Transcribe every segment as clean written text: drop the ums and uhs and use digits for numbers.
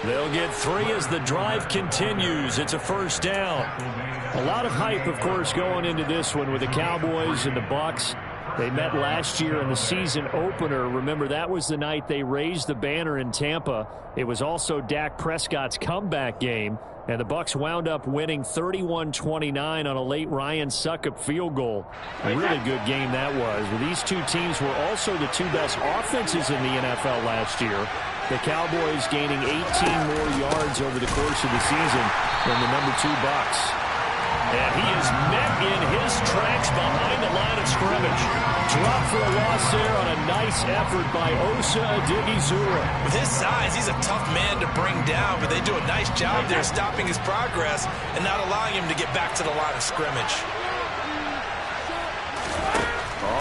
They'll get 3 as the drive continues. It's a first down. A lot of hype, of course, going into this one with the Cowboys and the Bucs. They met last year in the season opener. Remember, that was the night they raised the banner in Tampa. It was also Dak Prescott's comeback game, and the Bucs wound up winning 31-29 on a late Ryan Succop field goal. A really good game that was. Well, these two teams were also the two best offenses in the NFL last year. The Cowboys gaining 18 more yards over the course of the season than the number 2 Bucs. And he is met in his tracks behind the line of scrimmage. Drop for a loss there on a nice effort by Osa Odighizuwa. With his size, he's a tough man to bring down, but they do a nice job there stopping his progress and not allowing him to get back to the line of scrimmage.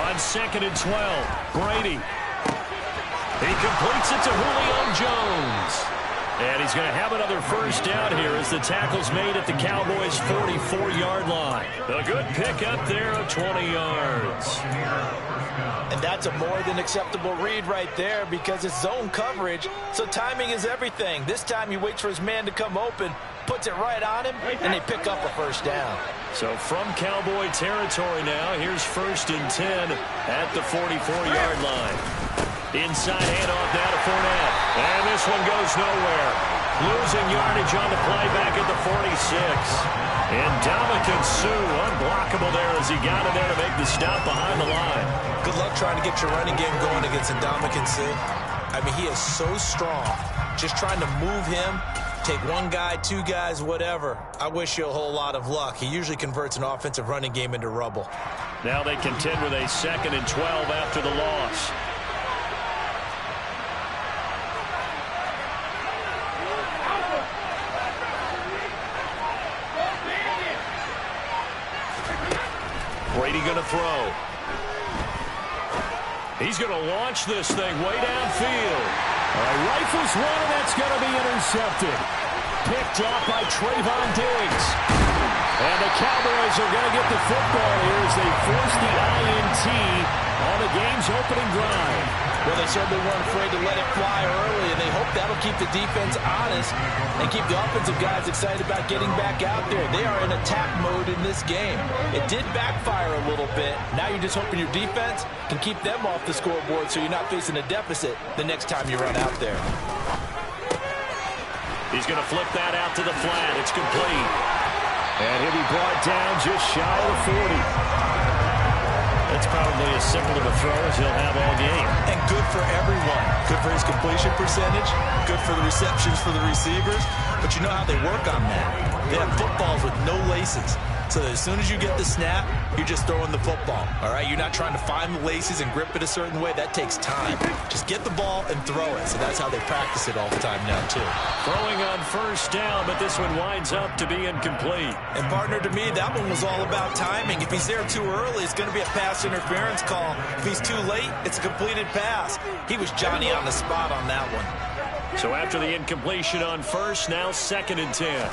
On 2nd and 12, Brady. He completes it to Julio Jones. And he's going to have another first down here as the tackle's made at the Cowboys' 44-yard line. A good pickup there of 20 yards. And that's a more than acceptable read right there because it's zone coverage, so timing is everything. This time he waits for his man to come open, puts it right on him, and they pick up a first down. So from Cowboy territory now, here's 1st and 10 at the 44-yard line. Inside handoff now to Fournette. And this one goes nowhere. Losing yardage on the play back at the 46. And Ndamukong Suh unblockable there as he got in there to make the stop behind the line. Good luck trying to get your running game going against Ndamukong Suh. I mean, he is so strong. Just trying to move him, take one guy, 2 guys, whatever. I wish you a whole lot of luck. He usually converts an offensive running game into rubble. Now they contend with a 2nd and 12 after the loss. Brady going to throw. He's going to launch this thing way downfield. Rifles one, and that's going to be intercepted. Picked off by Trayvon Diggs. And the Cowboys are going to get the football here as they force the INT on the game's opening drive. Well, they certainly weren't afraid to let it fly early, and they hope that'll keep the defense honest and keep the offensive guys excited about getting back out there. They are in attack mode in this game. It did backfire a little bit. Now you're just hoping your defense can keep them off the scoreboard so you're not facing a deficit the next time you run out there. He's going to flip that out to the flat. It's complete. And he'll be brought down just shy of the 40. That's probably as simple of a throw as he'll have all game. And good for everyone. Good for his completion percentage. Good for the receptions for the receivers. But you know how they work on that. They have footballs with no laces. So that as soon as you get the snap, you're just throwing the football. All right? You're not trying to find the laces and grip it a certain way. That takes time. Just get the ball and throw it. So that's how they practice it all the time now, too. Throwing on first down, but this one winds up to be incomplete. And, partner, to me, that one was all about timing. If he's there too early, it's going to be a pass interference call. If he's too late, it's a completed pass. He was Johnny on the spot on that one. So after the incompletion on first, now 2nd and 10.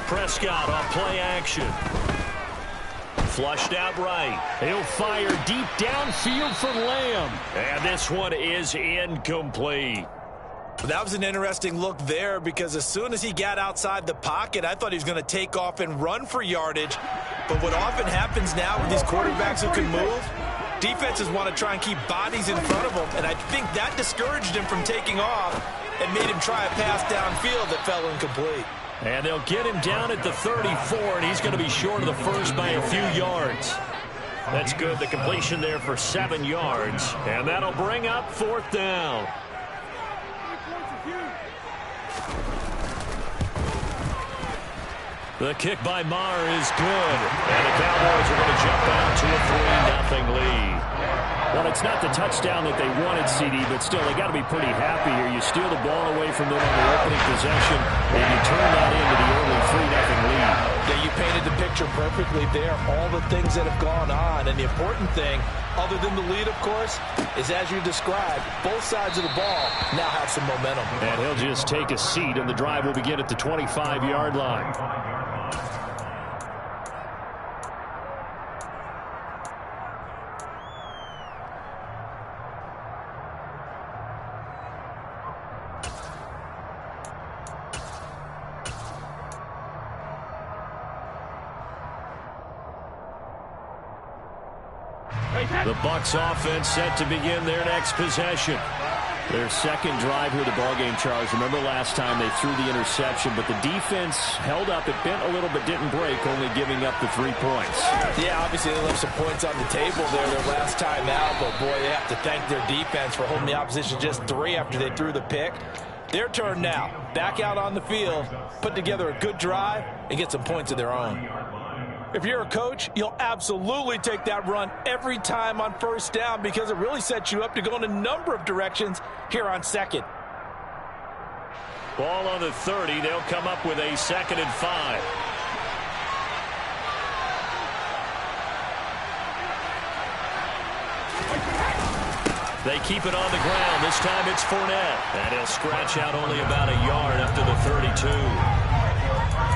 Prescott on play action. Flushed out right. He'll fire deep downfield for Lamb. And this one is incomplete. That was an interesting look there because as soon as he got outside the pocket, I thought he was going to take off and run for yardage. But what often happens now with these quarterbacks who can move, defenses want to try and keep bodies in front of them. And I think that discouraged him from taking off and made him try a pass downfield that fell incomplete. And they'll get him down at the 34, and he's going to be short of the first by a few yards. That's good. The completion there for 7 yards. And that'll bring up 4th down. The kick by Maher is good. And the Cowboys are going to jump out to a 3-0 lead. Well, it's not the touchdown that they wanted, CD, but still, they got to be pretty happy here. You steal the ball away from them on the opening possession, and you turn that into the early 3-0 lead. Yeah, you painted the picture perfectly there. All the things that have gone on, and the important thing, other than the lead, of course, is as you described, both sides of the ball now have some momentum. And he'll just take a seat, and the drive will begin at the 25-yard line. The Bucs offense set to begin their next possession. Their second drive here, the ballgame, Charles. Remember last time they threw the interception, but the defense held up. It bent a little but didn't break, only giving up the 3 points. Yeah, obviously they left some points on the table there their last time out, but boy, they have to thank their defense for holding the opposition just 3 after they threw the pick. Their turn now. Back out on the field, put together a good drive, and get some points of their own. If you're a coach, you'll absolutely take that run every time on first down because it really sets you up to go in a number of directions here on second. Ball on the 30. They'll come up with a 2nd and 5. They keep it on the ground. This time it's Fournette. And he'll scratch out only about a yard up to the 32.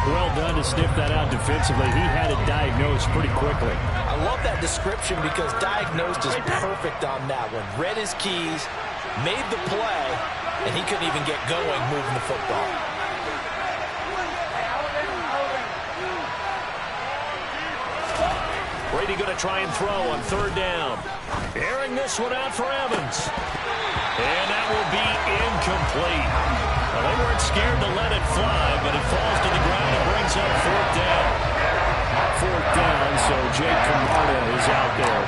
Well done to sniff that out defensively. He had it diagnosed pretty quickly. I love that description because diagnosed is perfect on that one. Read his keys, made the play, and he couldn't even get going moving the football. Brady going to try and throw on 3rd down. Airing this one out for Evans. And that will be incomplete. Well, they weren't scared to let it fly, but it falls to the ground and brings up 4th down. 4th down, so Jake Camarda is out there.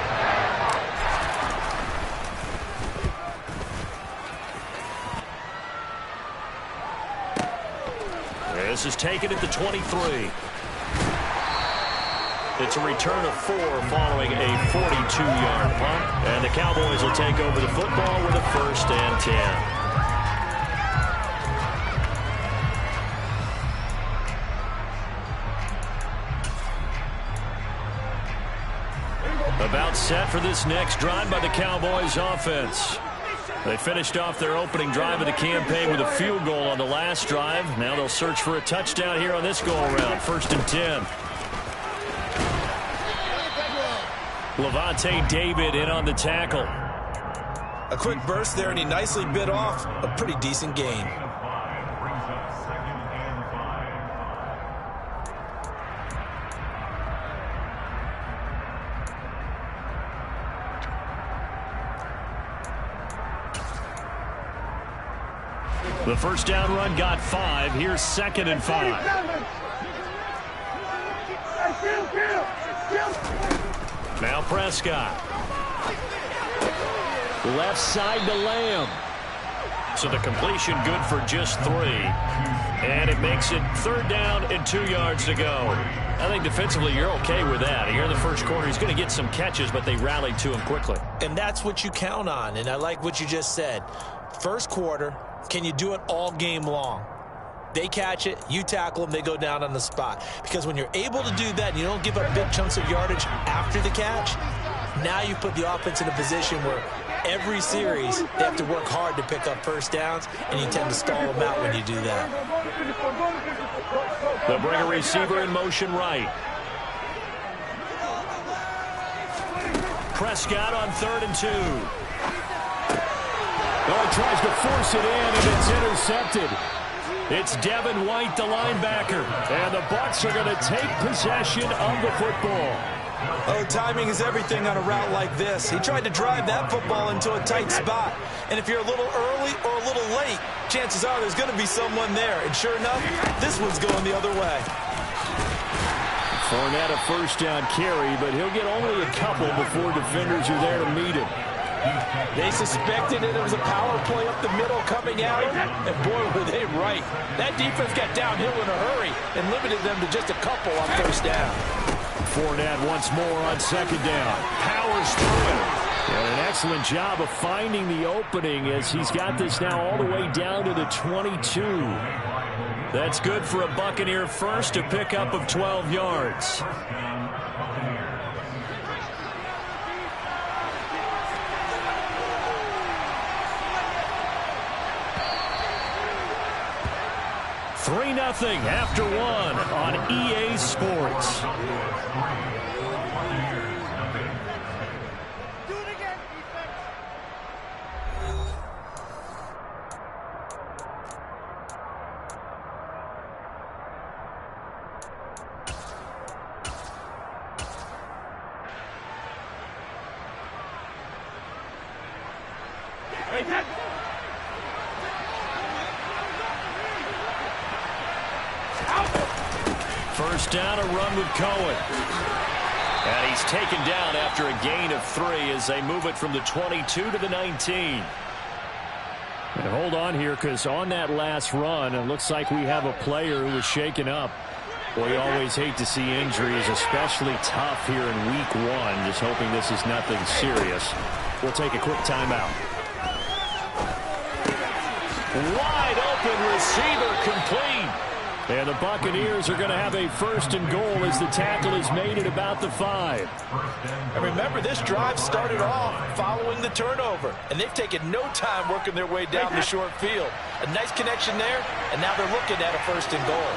This is taken at the 23. It's a return of 4 following a 42-yard punt. And the Cowboys will take over the football with a 1st and 10. About set for this next drive by the Cowboys offense. They finished off their opening drive of the campaign with a field goal on the last drive. Now they'll search for a touchdown here on this go-around. 1st and 10. Lavonte David in on the tackle. A quick burst there, and he nicely bit off a pretty decent gain. The 1st down run got 5. Here's 2nd and 5. Now Prescott. Left side to Lamb. So the completion good for just 3. And it makes it 3rd down and 2 yards to go. I think defensively you're okay with that. Here in the first quarter, he's going to get some catches, but they rallied to him quickly. And that's what you count on, and I like what you just said. First quarter, can you do it all game long? They catch it, you tackle them, they go down on the spot. Because when you're able to do that and you don't give up big chunks of yardage after the catch, now you put the offense in a position where every series they have to work hard to pick up 1st downs, and you tend to stall them out when you do that. They'll bring a receiver in motion right. Prescott on 3rd and 2. Oh, he tries to force it in, and it's intercepted. It's Devin White, the linebacker. And the Bucs are going to take possession of the football. Oh, timing is everything on a route like this. He tried to drive that football into a tight spot. And if you're a little early or a little late, chances are there's going to be someone there. And sure enough, this one's going the other way. Fournette a 1st down carry, but he'll get only a couple before defenders are there to meet him. They suspected it was a power play up the middle coming out, and boy, were they right. That defense got downhill in a hurry and limited them to just a couple on 1st down. Fournette once more on 2nd down. Powers through it. And an excellent job of finding the opening as he's got this now all the way down to the 22. That's good for a Buccaneer first, a pickup of 12 yards. Three 0 after 1 on EA Sports. First down, a run with Cohen. And he's taken down after a gain of 3 as they move it from the 22 to the 19. And hold on here, because on that last run, it looks like we have a player who was shaken up. Well, you always hate to see injuries, especially tough here in week 1. Just hoping this is nothing serious. We'll take a quick timeout. Wide open receiver, complete. And the Buccaneers are going to have a first and goal as the tackle is made at about the 5. And remember, this drive started off following the turnover, and they've taken no time working their way down the short field. A nice connection there, and now they're looking at a first and goal.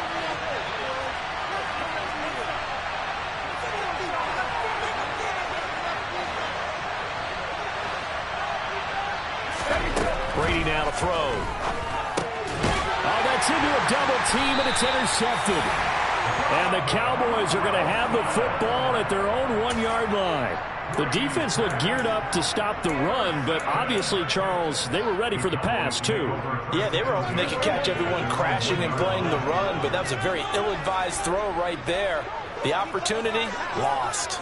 Brady now to throw. Oh, that's into a double team, and it's intercepted. And the Cowboys are going to have the football at their own 1-yard line. The defense looked geared up to stop the run, but obviously, Charles, they were ready for the pass, too. Yeah, they were hoping they could catch everyone crashing and playing the run, but that was a very ill-advised throw right there. The opportunity, lost.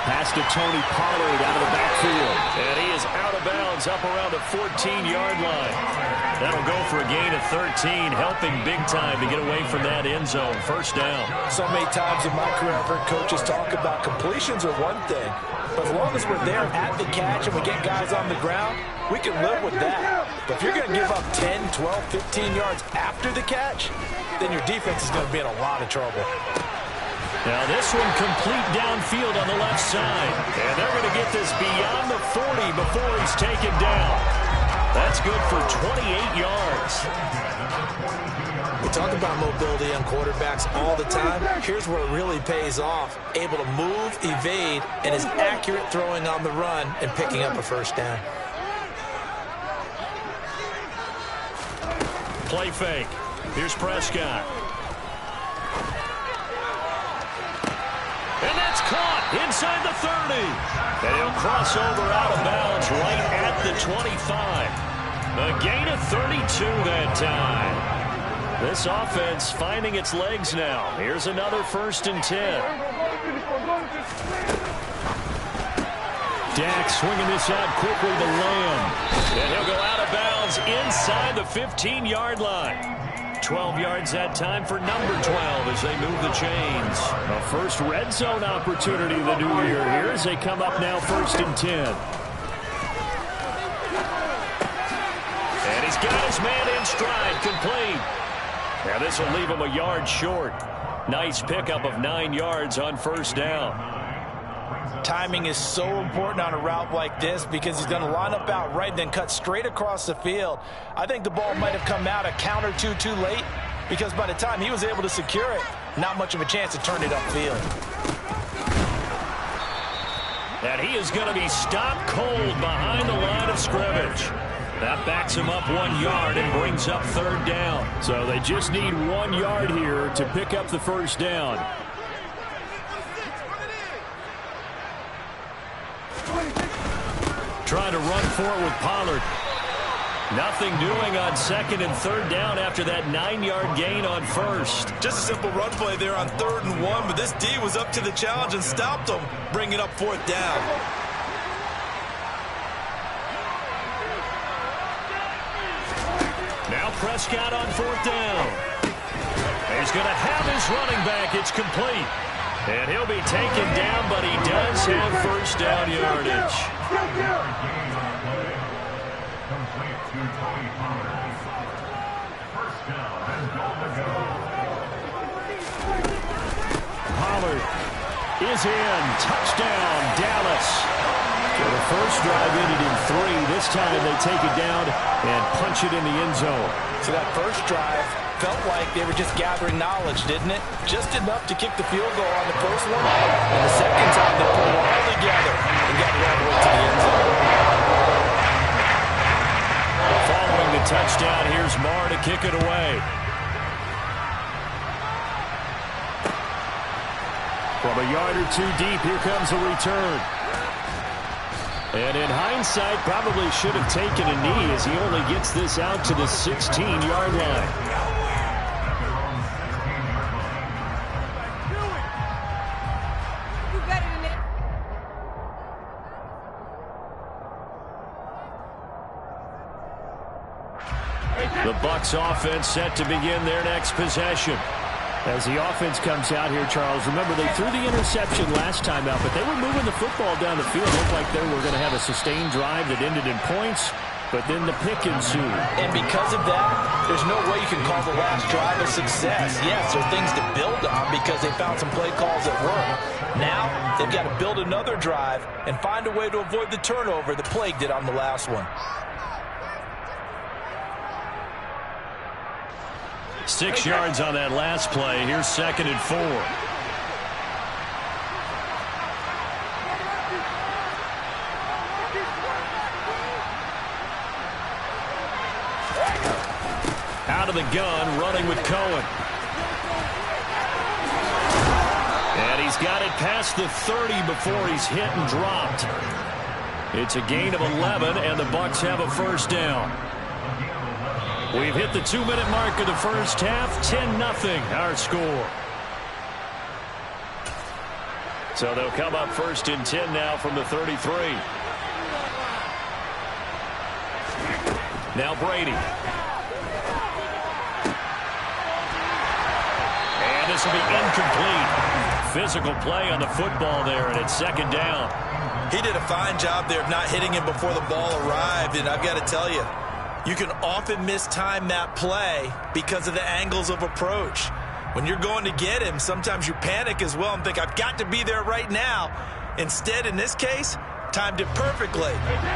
Pass to Tony Pollard out of the backfield. And he is out of bounds up around the 14-yard line. That'll go for a gain of 13, helping big time to get away from that end zone. First down. So many times in my career, I've heard coaches talk about completions are one thing. But as long as we're there at the catch and we get guys on the ground, we can live with that. But if you're going to give up 10, 12, 15 yards after the catch, then your defense is going to be in a lot of trouble. Now this one complete downfield on the left side. And they're going to get this beyond the 40 before he's taken down. That's good for 28 yards. We talk about mobility on quarterbacks all the time. Here's where it really pays off. Able to move, evade, and is accurate throwing on the run and picking up a first down. Play fake. Here's Prescott. And that's caught inside the 30. And he'll cross over out of bounds right at the 25. A gain of 32 that time. This offense finding its legs now. Here's another 1st and 10. Dak swinging this out quickly to Lamb. And he'll go out of bounds inside the 15-yard line. 12 yards that time for number 12 as they move the chains. A first red zone opportunity the new year here as they come up now 1st and 10. And he's got his man in stride, complete. Now this will leave him a yard short. Nice pickup of 9 yards on first down. Timing is so important on a route like this because he's going to line up out right and then cut straight across the field. I think the ball might have come out a count or two too late because by the time he was able to secure it, not much of a chance to turn it upfield. And he is going to be stopped cold behind the line of scrimmage. That backs him up 1 yard and brings up 3rd down. So they just need 1 yard here to pick up the first down. Trying to run for it with Pollard. Nothing doing on 2nd and 3rd down after that 9-yard gain on 1st. Just a simple run play there on 3rd and 1, but this D was up to the challenge and stopped him, bringing up 4th down. Now Prescott on 4th down. He's going to have his running back. It's complete. And he'll be taken down, but he does have first down yardage. Pollard is in. Touchdown, Dallas. So the first drive ended in 3. This time they take it down and punch it in the end zone. So that first drive felt like they were just gathering knowledge, didn't it? Just enough to kick the field goal on the first one. And the second time they pulled it all together and got it all the way to the end zone. Following the touchdown, here's Marr to kick it away. From a yard or two deep, here comes a return. And in hindsight, probably should have taken a knee as he only gets this out to the 16-yard line. The Bucs offense set to begin their next possession. As the offense comes out here, Charles, remember they threw the interception last time out, but they were moving the football down the field. It looked like they were going to have a sustained drive that ended in points, but then the pick ensued. And because of that, there's no way you can call the last drive a success. Yes, there are things to build on because they found some play calls that work. Now, they've got to build another drive and find a way to avoid the turnover that plagued it on the last one. 6 yards on that last play. Here's 2nd and 4. Out of the gun, running with Cohen. And he's got it past the 30 before he's hit and dropped. It's a gain of 11, and the Bucs have a first down. We've hit the 2-minute mark of the first half. 10-0 our score. So they'll come up 1st and 10 now from the 33. Now Brady. And this will be incomplete. Physical play on the football there, and it's 2nd down. He did a fine job there of not hitting him before the ball arrived, and I've got to tell you, you can often mistime that play because of the angles of approach. When you're going to get him, sometimes you panic as well and think, I've got to be there right now. Instead, in this case, timed it perfectly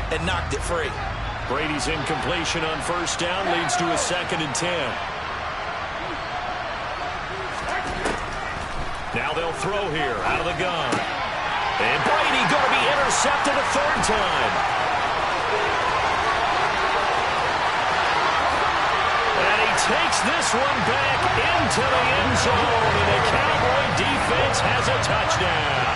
and knocked it free. Brady's incompletion on 1st down leads to a 2nd and 10. Now they'll throw here out of the gun. And Brady going to be intercepted a 3rd time. Takes this one back into the end zone, and the Cowboy defense has a touchdown.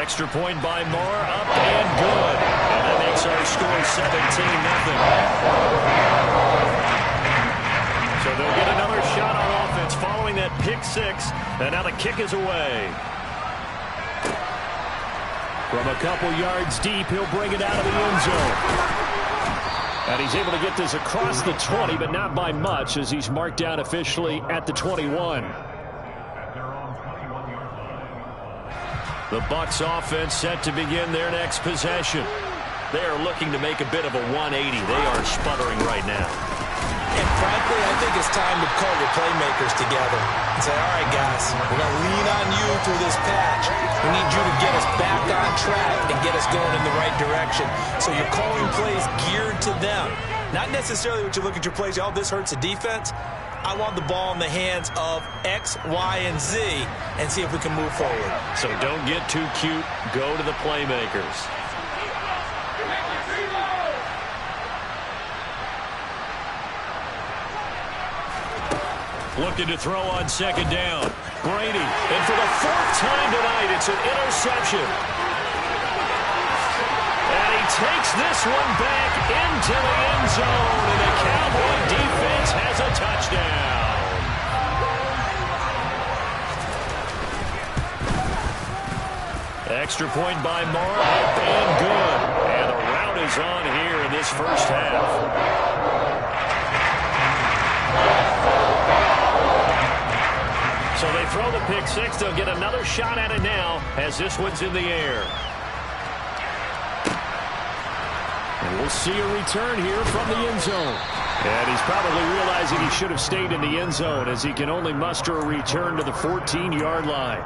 Extra point by Moore, up and good. And that makes our score 17-0. So they'll get another shot on offense following that pick 6, and now the kick is away. From a couple yards deep, he'll bring it out of the end zone. And he's able to get this across the 20, but not by much, as he's marked down officially at the 21. The Bucs offense set to begin their next possession. They are looking to make a bit of a 180. They are sputtering right now. And frankly, I think it's time to call your playmakers together and say, all right, guys, we're going to lean on you through this patch. We need you to get us back on track and get us going in the right direction. So you're calling plays geared to them. Not necessarily what you look at your plays, oh, this hurts the defense. I want the ball in the hands of X, Y, and Z and see if we can move forward. So don't get too cute. Go to the playmakers. Looking to throw on 2nd down. Brady, and for the 4th time tonight, it's an interception. And he takes this one back into the end zone, and the Cowboy defense has a touchdown. Extra point by Moore, up and good. And the rout is on here in this first half. So they throw the pick 6. They'll get another shot at it now as this one's in the air. And we'll see a return here from the end zone. And he's probably realizing he should have stayed in the end zone as he can only muster a return to the 14-yard line.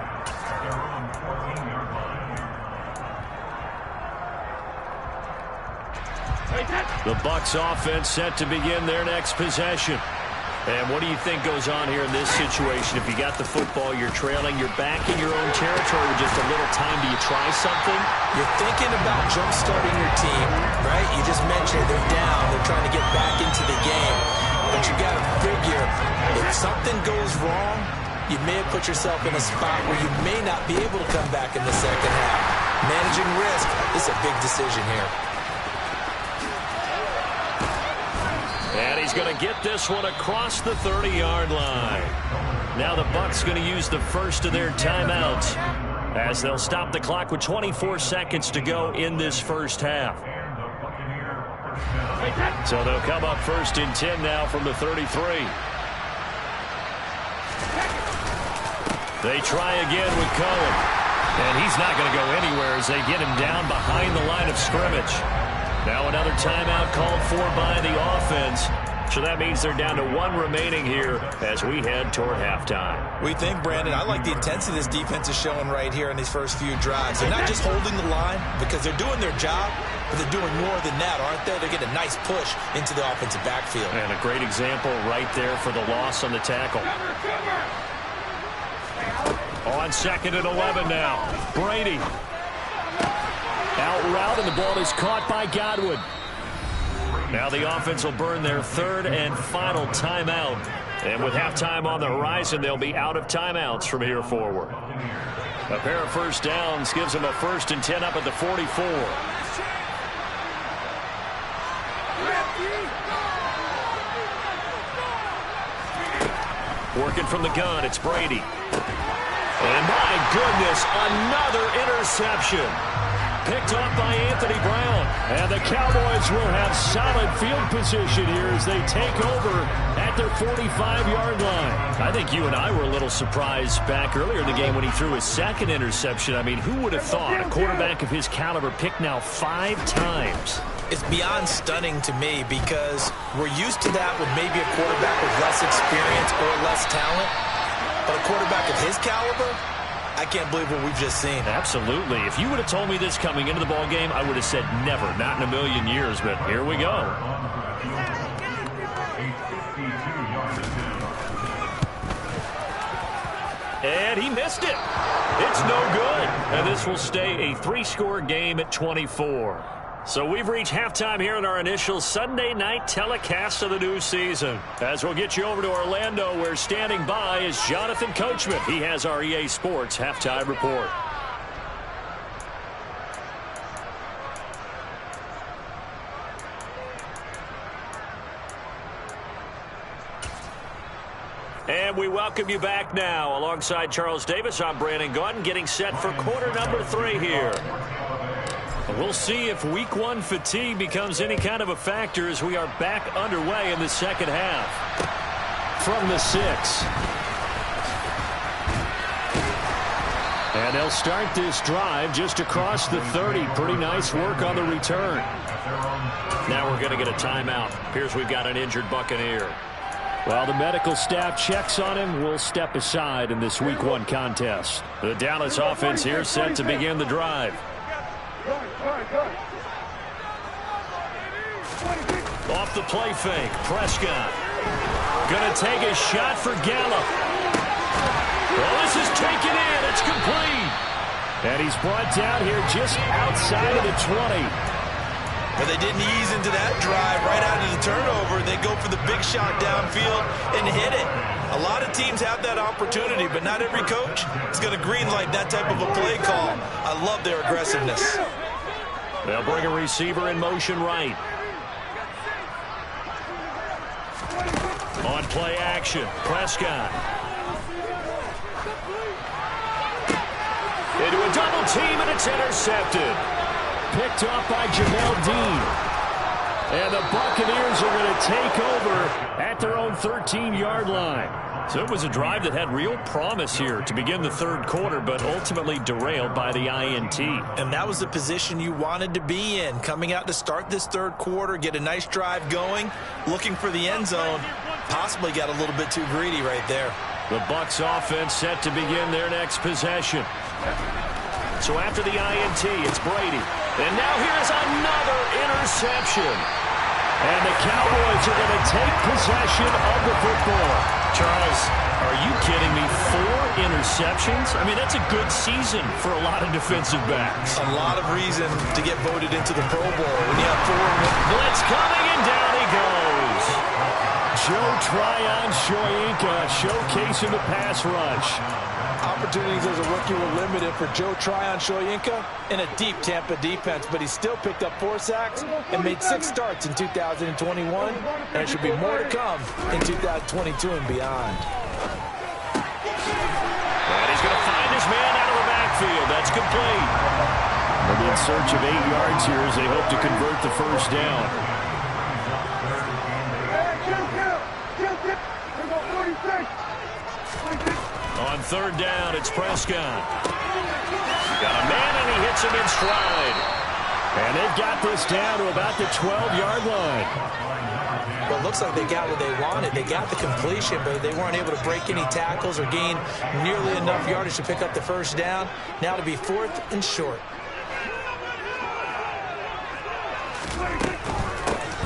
The Bucs offense set to begin their next possession. And what do you think goes on here in this situation? If you got the football, you're trailing, you're back in your own territory with just a little time. Do you try something? You're thinking about jump-starting your team, right? You just mentioned they're down. They're trying to get back into the game. But you got to figure if something goes wrong, you may have put yourself in a spot where you may not be able to come back in the second half. Managing risk is a big decision here. And he's going to get this one across the 30-yard line. Now the Bucs going to use the first of their timeouts as they'll stop the clock with 24 seconds to go in this first half. So they'll come up first and 10 now from the 33. They try again with Cohen. And he's not going to go anywhere as they get him down behind the line of scrimmage. Now another timeout called for by the offense. So that means they're down to one remaining here as we head toward halftime. We think, Brandon, I like the intensity this defense is showing right here in these first few drives. They're not just holding the line because they're doing their job, but they're doing more than that, aren't they? They're getting a nice push into the offensive backfield. And a great example right there for the loss on the tackle. On 2nd and 11 now. Brady. Out route, and the ball is caught by Godwin. Now the offense will burn their third and final timeout. And with halftime on the horizon, they'll be out of timeouts from here forward. A pair of first downs gives them a 1st and 10 up at the 44. Working from the gun, it's Brady. And my goodness, another interception. Picked off by Anthony Brown. And the Cowboys will have solid field position here as they take over at their 45-yard line. I think you and I were a little surprised back earlier in the game when he threw his second interception. I mean, who would have thought a quarterback of his caliber picked now 5 times? It's beyond stunning to me because we're used to that with maybe a quarterback with less experience or less talent. But a quarterback of his caliber, I can't believe what we've just seen. Absolutely. If you would have told me this coming into the ball game, I would have said never, not in a million years. But here we go. And he missed it. It's no good. And this will stay a 3-score game at 24. So we've reached halftime here in our initial Sunday night telecast of the new season. As we'll get you over to Orlando, where standing by is Jonathan Coachman. He has our EA Sports halftime report. And we welcome you back now. Alongside Charles Davis, I'm Brandon Gaudin, getting set for quarter number 3 here. We'll see if week 1 fatigue becomes any kind of a factor as we are back underway in the second half. From the 6. And they'll start this drive just across the 30. Pretty nice work on the return. Now we're going to get a timeout. Appears we've got an injured Buccaneer. While the medical staff checks on him, we'll step aside in this week 1 contest. The Dallas offense here set to begin the drive. Off the play fake, Prescott. Gonna take a shot for Gallup. Well, this is taken in. It's complete. And he's brought down here just outside of the 20. But they didn't ease into that drive right out of the turnover. They go for the big shot downfield and hit it. A lot of teams have that opportunity, but not every coach is going to greenlight that type of a play call. I love their aggressiveness. They'll bring a receiver in motion right. On play action, Prescott. Into a double team, and it's intercepted. Picked off by Jamel Dean. And the Buccaneers are going to take over at their own 13-yard line. So it was a drive that had real promise here to begin the third quarter, but ultimately derailed by the INT. And that was the position you wanted to be in, coming out to start this third quarter, get a nice drive going, looking for the end zone. Possibly got a little bit too greedy right there. The Bucs offense set to begin their next possession. So after the INT, it's Brady. And now here's another interception. And the Cowboys are going to take possession of the football. Charles, are you kidding me? 4 interceptions? I mean, that's a good season for a lot of defensive backs. A lot of reason to get voted into the Pro Bowl when you have 4. Blitz coming, and down he goes. Joe Tryon-Shoyinka showcasing the pass rush. Opportunities as a rookie were limited for Joe Tryon-Shoyinka in a deep Tampa defense, but he still picked up 4 sacks and made 6 starts in 2021, and there should be more to come in 2022 and beyond. And he's going to find his man out of the backfield. That's complete. They'll be in search of 8 yards here as they hope to convert the first down. On third down, it's Prescott. Got a man, and he hits him in stride. And they've got this down to about the 12-yard line. Well, it looks like they got what they wanted. They got the completion, but they weren't able to break any tackles or gain nearly enough yardage to pick up the first down. Now to be 4th and short.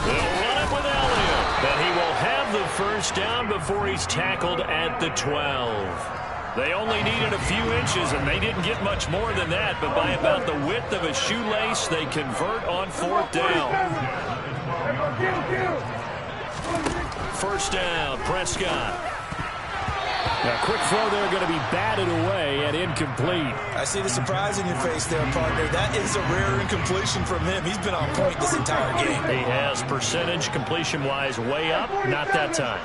They'll run it with Elliott, but he will have the first down before he's tackled at the 12. They only needed a few inches, and they didn't get much more than that, but by about the width of a shoelace, they convert on 4th down. First down, Prescott. Now, quick throw there going to be batted away and incomplete. I see the surprise in your face there, partner. That is a rare incompletion from him. He's been on point this entire game. He has percentage completion-wise way up. Not that time.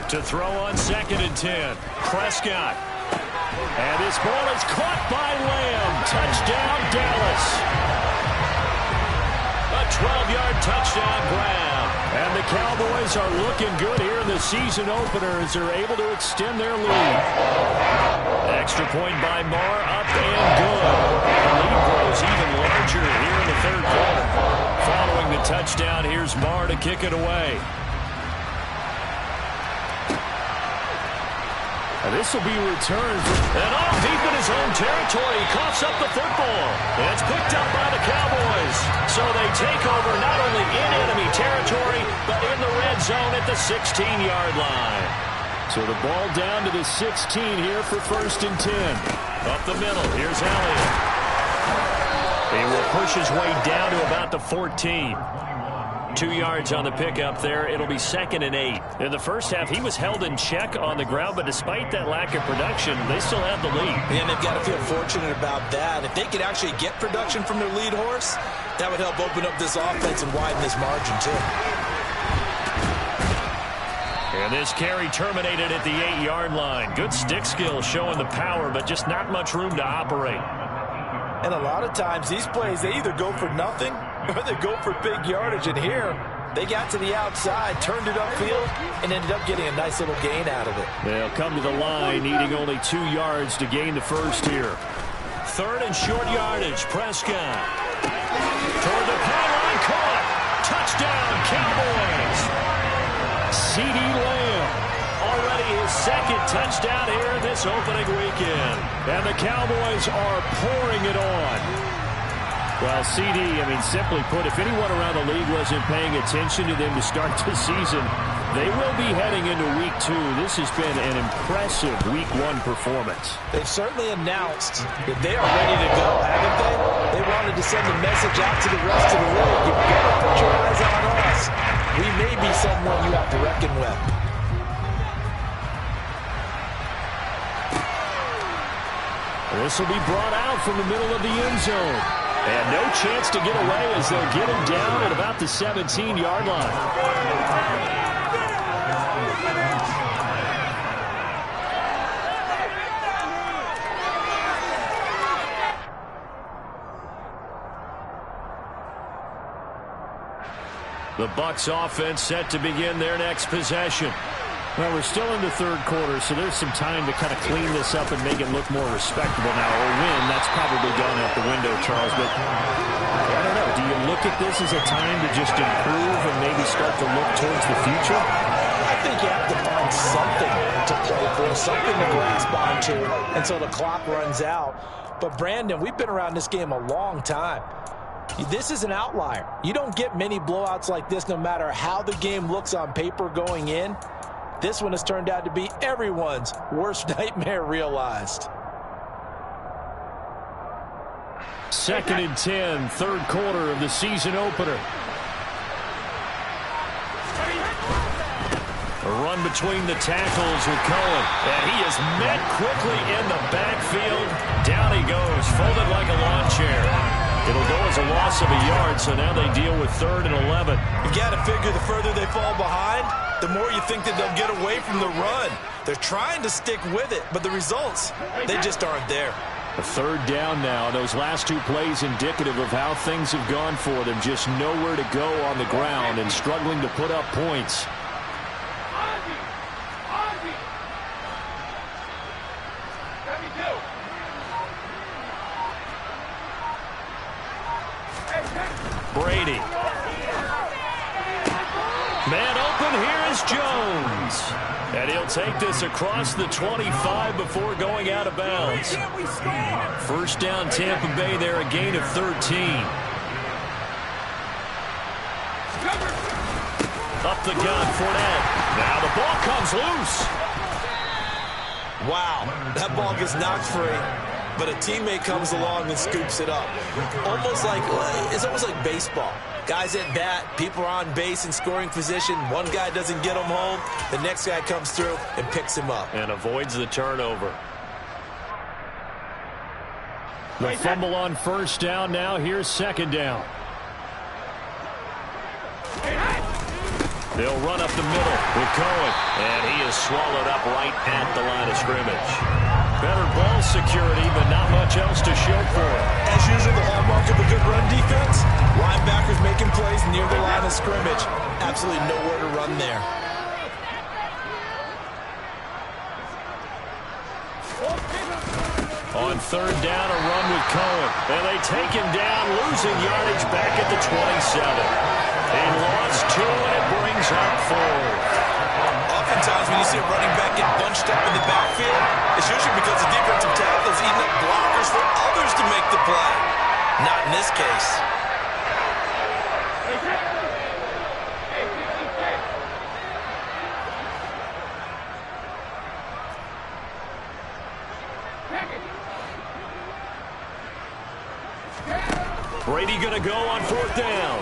To throw on 2nd and 10. Prescott. And this ball is caught by Lamb. Touchdown, Dallas. A 12-yard touchdown grab. And the Cowboys are looking good here in the season opener as they're able to extend their lead. Extra point by Marr, up and good. The lead grows even larger here in the third quarter. Following the touchdown, here's Marr to kick it away. And this will be returned. And off deep in his own territory. He coughs up the football. And it's picked up by the Cowboys. So they take over not only in enemy territory, but in the red zone at the 16-yard line. So the ball down to the 16 here for 1st and 10. Up the middle, here's Elliott. He will push his way down to about the 14. 2 yards on the pickup there. It'll be 2nd and 8. In the first half, he was held in check on the ground, but despite that lack of production, they still have the lead. And they've got to feel fortunate about that. If they could actually get production from their lead horse, that would help open up this offense and widen this margin, too. And this carry terminated at the 8-yard line. Good stick skill showing the power, but just not much room to operate. And a lot of times, these plays, they either go for nothing or they go for big yardage. And here, they got to the outside, turned it upfield, and ended up getting a nice little gain out of it. They'll come to the line, needing only 2 yards to gain the first here. 3rd and short yardage, Prescott. Toward the pylon, caught. Touchdown, Cowboys. CeeDee Lamb. Already his 2nd touchdown here this opening weekend. And the Cowboys are pouring it on. Well, CeeDee, simply put, if anyone around the league wasn't paying attention to them to start the season, they will be heading into Week 2. This has been an impressive Week 1 performance. They've certainly announced that they are ready to go, haven't they? They wanted to send a message out to the rest of the league. You've got to put your eyes on us. We may be someone you have to reckon with. This will be brought out from the middle of the end zone. And no chance to get away as they'll get him down at about the 17-yard line. The Bucs offense set to begin their next possession. Well, we're still in the third quarter, so there's some time to kind of clean this up and make it look more respectable now. Or win, that's probably gone out the window, Charles. But I don't know. Do you look at this as a time to just improve and maybe start to look towards the future? I think you have to find something to play for, something to grasp onto until the clock runs out. But, Brandon, we've been around this game a long time. This is an outlier. You don't get many blowouts like this no matter how the game looks on paper going in. This one has turned out to be everyone's worst nightmare realized. 2nd and 10, third quarter of the season opener. A run between the tackles with Cohen. And he is met quickly in the backfield. Down he goes, folded like a lawn chair. It'll go as a loss of a yard, so now they deal with 3rd and 11. You've got to figure the further they fall behind, the more you think that they'll get away from the run. They're trying to stick with it, but the results, they just aren't there. A 3rd down now. Those last 2 plays indicative of how things have gone for them. Just nowhere to go on the ground and struggling to put up points. Brady. Man open, here is Jones. And he'll take this across the 25 before going out of bounds. First down Tampa Bay there, a gain of 13. Up the gun, Fournette. Now the ball comes loose. Wow, that ball gets knocked free, but a teammate comes along and scoops it up. It's almost like baseball. Guys at bat, people are on base in scoring position. One guy doesn't get him home. The next guy comes through and picks him up. And avoids the turnover. The fumble on first down now. Here's 2nd down. They'll run up the middle with Cohen. And he is swallowed up right at the line of scrimmage. Better ball security, but not much else to show for it. As usual, the hallmark of a good run defense, linebackers making plays near the line of scrimmage. Absolutely nowhere to run there. On 3rd down, a run with Cohen. And they take him down, losing yardage back at the 27. They lost 2, and it brings up 4. Oftentimes, when you see a running back get bunched up in the backfield, it's usually because the defensive tackle is eating up blockers for others to make the play. Not in this case. Brady going to go on 4th down.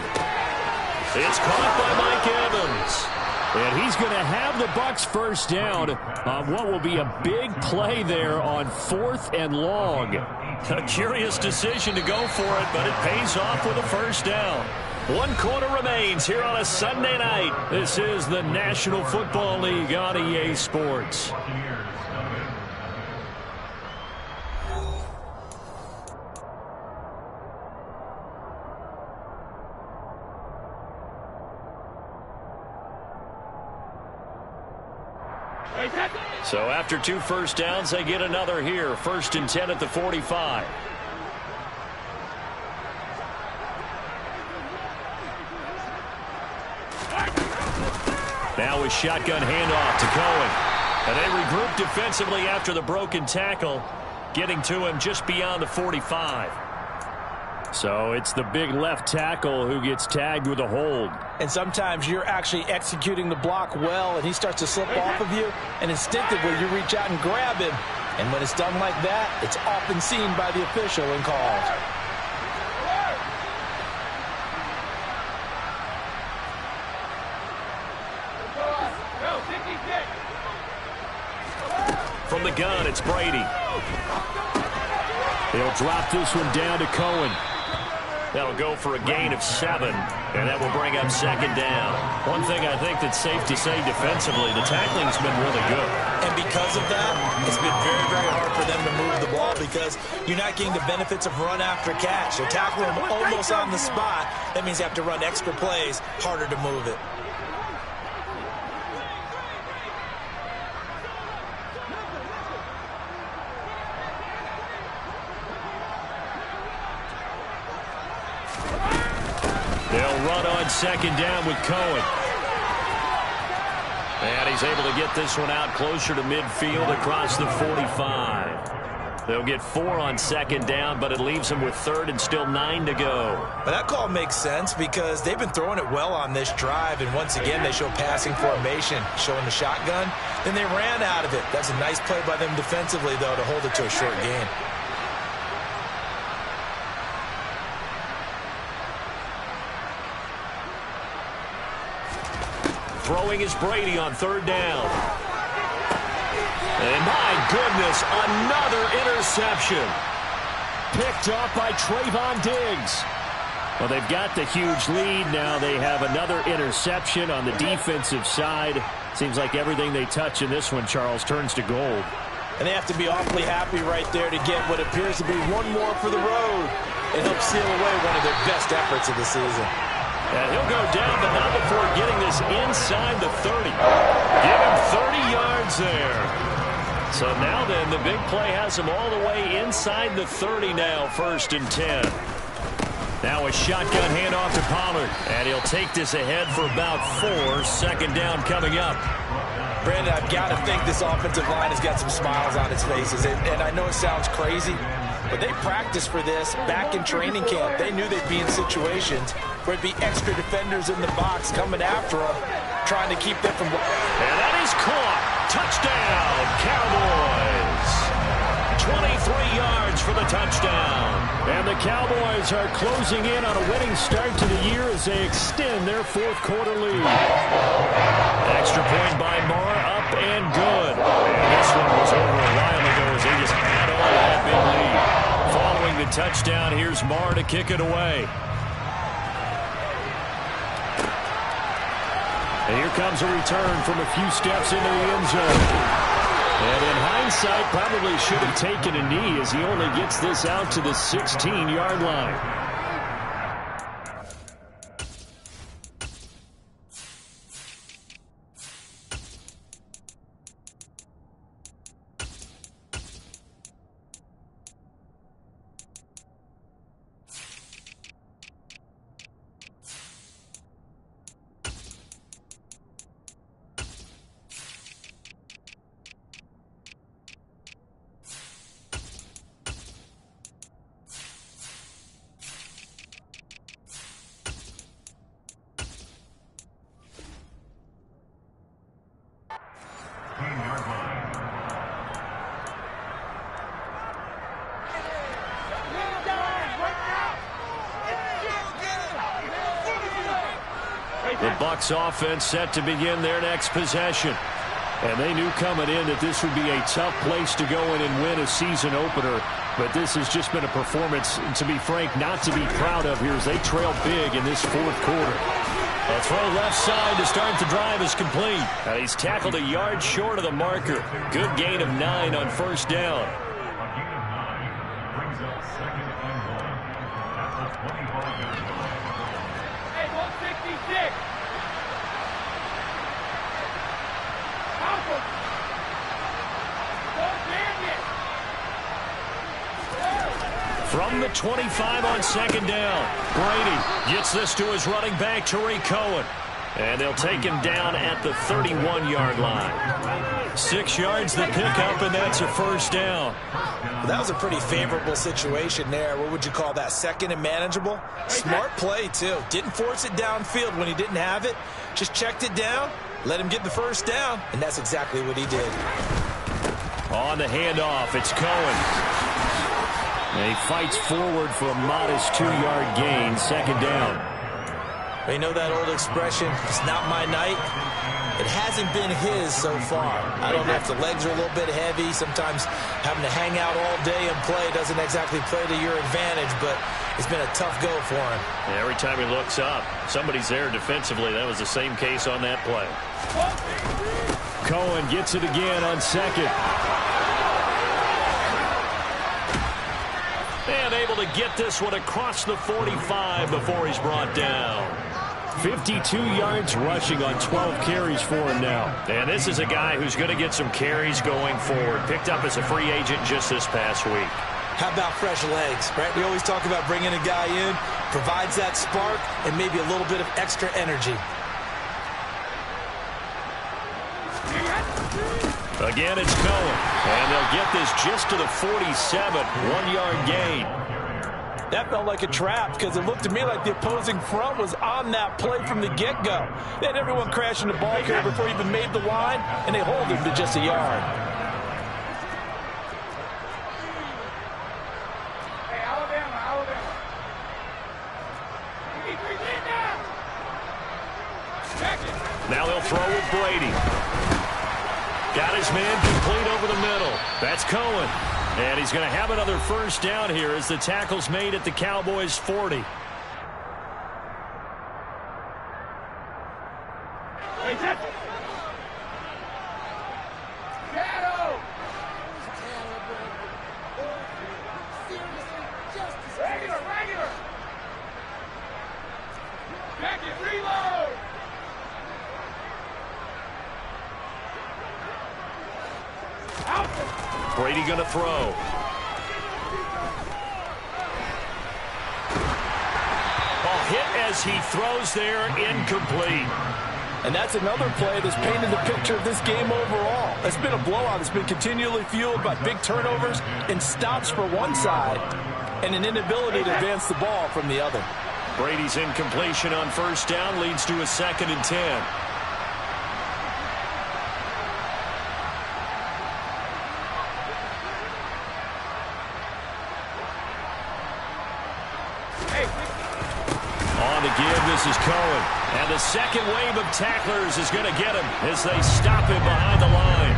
It's caught by Mike Evans. And he's going to have the Bucs first down on what will be a big play there on 4th and long. A curious decision to go for it, but it pays off with a first down. 1 quarter remains here on a Sunday night. This is the National Football League on EA Sports. So after 2 first downs, they get another here. 1st and 10 at the 45. Now a shotgun handoff to Cohen. And they regroup defensively after the broken tackle, getting to him just beyond the 45. So it's the big left tackle who gets tagged with a hold. And sometimes you're actually executing the block well, and he starts to slip off of you, and instinctively you reach out and grab him. And when it's done like that, it's often seen by the official and called. From the gun, it's Brady. They'll drop this one down to Cohen. That'll go for a gain of 7, and that will bring up 2nd down. One thing I think that's safe to say defensively, the tackling's been really good. And because of that, it's been very, very hard for them to move the ball because you're not getting the benefits of run after catch. They're tackling them almost on the spot. That means you have to run extra plays, harder to move it. They'll run on 2nd down with Cohen. And he's able to get this one out closer to midfield across the 45. They'll get 4 on 2nd down, but it leaves them with 3rd and still 9 to go. But that call makes sense because they've been throwing it well on this drive, and once again they show passing formation, showing the shotgun. Then they ran out of it. That's a nice play by them defensively, though, to hold it to a short gain. Throwing is Brady on 3rd down. And my goodness, another interception. Picked off by Trayvon Diggs. Well, they've got the huge lead. Now they have another interception on the defensive side. Seems like everything they touch in this one, Charles, turns to gold. And they have to be awfully happy right there to get what appears to be one more for the road and help seal away one of their best efforts of the season. And he'll go down, but not before getting this inside the 30. Give him 30 yards there. So now then, the big play has him all the way inside the 30 now, 1st and 10. Now a shotgun handoff to Pollard, and he'll take this ahead for about 4. 2nd down coming up. Brandon, I've got to think this offensive line has got some smiles on its faces. And I know it sounds crazy, but they practiced for this back in training camp. They knew they'd be in situations where it'd be extra defenders in the box coming after them, trying to keep them from... And that is caught. Touchdown, Cowboys. 23 yards for the touchdown. And the Cowboys are closing in on a winning start to the year as they extend their 4th quarter lead. Extra point by Moore, up and good. And this one was over a while ago as they just add on to that big lead. Following the touchdown, here's Moore to kick it away. And here comes a return from a few steps into the end zone. And in hindsight, probably should have taken a knee as he only gets this out to the 16-yard line. The Bucs offense set to begin their next possession. And they knew coming in that this would be a tough place to go in and win a season opener. But this has just been a performance, to be frank, not to be proud of here as they trail big in this 4th quarter. A throw left side to start the drive is complete. He's tackled a yard short of the marker. Good gain of 9 on 1st down. From the 25 on 2nd down, Brady gets this to his running back, Tariq Cohen. And they'll take him down at the 31-yard line. 6 yards the pickup, and that's a 1st down. Well, that was a pretty favorable situation there. What would you call that? 2nd and manageable? Smart play, too. Didn't force it downfield when he didn't have it. Just checked it down, let him get the 1st down, and that's exactly what he did. On the handoff, it's Cohen. And he fights forward for a modest 2-yard gain, 2nd down. You know that old expression, it's not my night? It hasn't been his so far. I don't know if the legs are a little bit heavy. Sometimes having to hang out all day and play doesn't exactly play to your advantage, but it's been a tough go for him. Yeah, every time he looks up, somebody's there defensively. That was the same case on that play. Cohen gets it again on 2nd. And able to get this one across the 45 before he's brought down. 52 yards rushing on 12 carries for him now. And this is a guy who's going to get some carries going forward. Picked up as a free agent just this past week. How about fresh legs, right? We always talk about bringing a guy in, provides that spark and maybe a little bit of extra energy. Again, it's Cohen. And they'll get this just to the 47, 1-yard gain. That felt like a trap because it looked to me like the opposing front was on that play from the get-go. They had everyone crashing the ball carrier before he even made the line, and they hold him to just a yard. Now they'll throw with Brady. Got his man complete over the middle. That's Cohen. And he's going to have another first down here as the tackle's made at the Cowboys' 40. Brady going to throw. Ball hit as he throws there, incomplete. And that's another play that's painted the picture of this game overall. It's been a blowout. It's been continually fueled by big turnovers and stops for one side and an inability to advance the ball from the other. Brady's incompletion on first down leads to a 2nd and 10. On the give, this is Cohen. And the second wave of tacklers is going to get him as they stop him behind the line.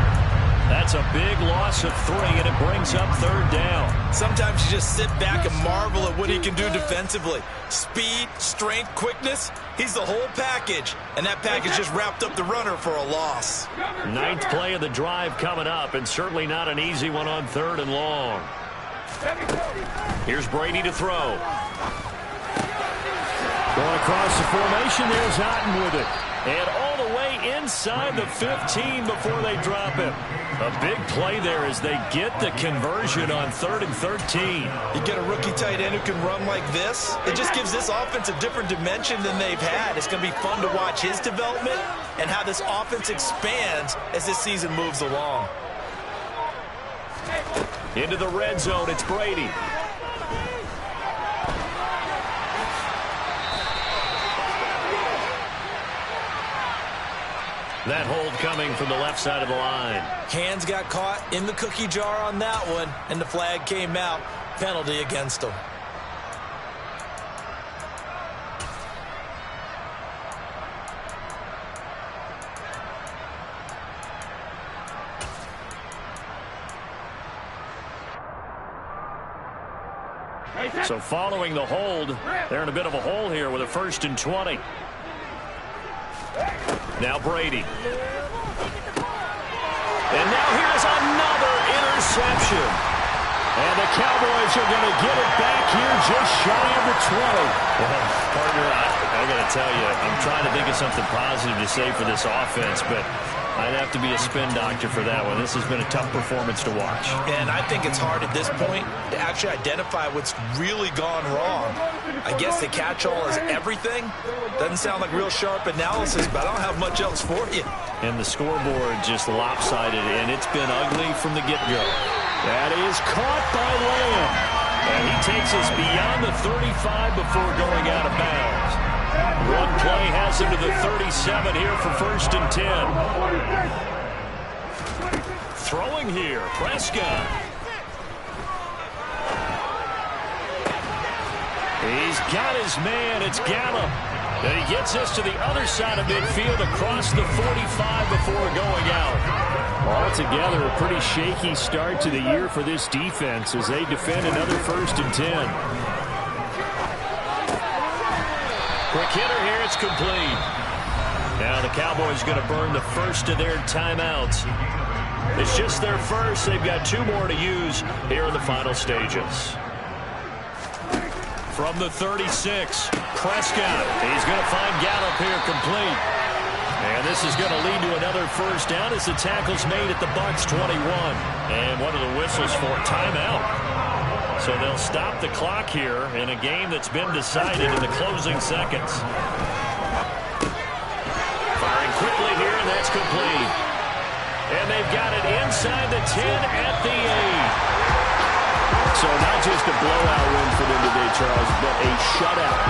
That's a big loss of 3, and it brings up 3rd down. Sometimes you just sit back and marvel at what he can do defensively. Speed, strength, quickness, he's the whole package. And that package just wrapped up the runner for a loss. 9th play of the drive coming up, and certainly not an easy one on 3rd and long. Here's Brady to throw. Going across the formation, there's Otten with it. And all the way inside the 15 before they drop him. A big play there as they get the conversion on 3rd and 13. You get a rookie tight end who can run like this, it just gives this offense a different dimension than they've had. It's going to be fun to watch his development and how this offense expands as this season moves along. Into the red zone, it's Brady. That hold coming from the left side of the line. Hands got caught in the cookie jar on that one, and the flag came out. Penalty against him. So following the hold, they're in a bit of a hole here with a 1st and 20. Now Brady. And now here's another interception. And the Cowboys are going to get it back here just shy of the 20. Well, partner, I got to tell you, I'm trying to think of something positive to say for this offense, but I'd have to be a spin doctor for that one. This has been a tough performance to watch. And I think it's hard at this point to actually identify what's really gone wrong. I guess the catch-all is everything. Doesn't sound like real sharp analysis, but I don't have much else for you. And the scoreboard just lopsided, and it's been ugly from the get-go. That is caught by Lamb. And he takes us beyond the 35 before going out of bounds. One play has him to the 37 here for 1st and 10. Throwing here, Prescott. He's got his man, it's Gallup. And he gets us to the other side of midfield across the 45 before going out. Altogether, a pretty shaky start to the year for this defense as they defend another 1st and 10. Quick hitter here, it's complete. Now the Cowboys going to burn the first of their timeouts. It's just their first. They've got 2 more to use here in the final stages. From the 36, Prescott. He's going to find Gallup here complete. And this is going to lead to another first down as the tackle's made at the Bucs 21. And one of the whistles for timeout. So they'll stop the clock here in a game that's been decided in the closing seconds. Firing quickly here, and that's complete. And they've got it inside the 10 at the 8. So not just a blowout win for them today, Charles, but a shutout.